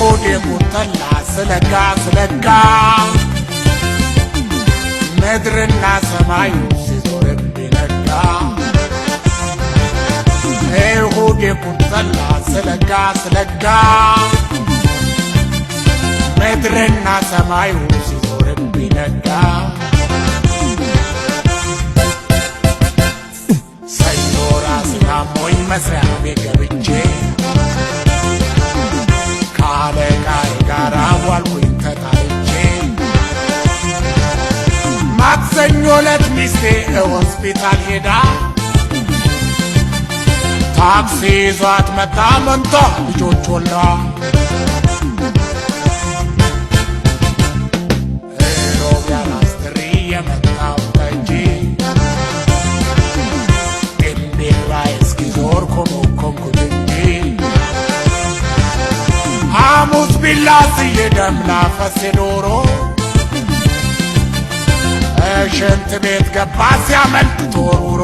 ሆዴ ቁጠላ ስለጋ ምድርና ሰማዩ ሲዞርብኝ ነጋ ሆዴ ቁጠላ ስለጋ ምድርና ሰማዩ ሲዞርብኝ ነጋ ሰኞ ራሴን አሞኝ መስሪያ ቤት ገብቼ ከአለቃዬ ጋር ዋልኩኝ ተጣልቼ ማክሰኞ ዕለት ሚስቴ ሆስፒታል ሄዳ ታክሲ ይዟት መጣ መንታ ልጆች ወልዳ ሮብ ያላስትሪ የመጣው ጠጪ እምቢራዬ እስኪዞር ኮመኮምኩት እንጂ ሐሙስ ቢላስዬ ደም ላፈሴ ዶሮ ሽንት ቤት ገባ ሲያመልጥ ተወርውሮ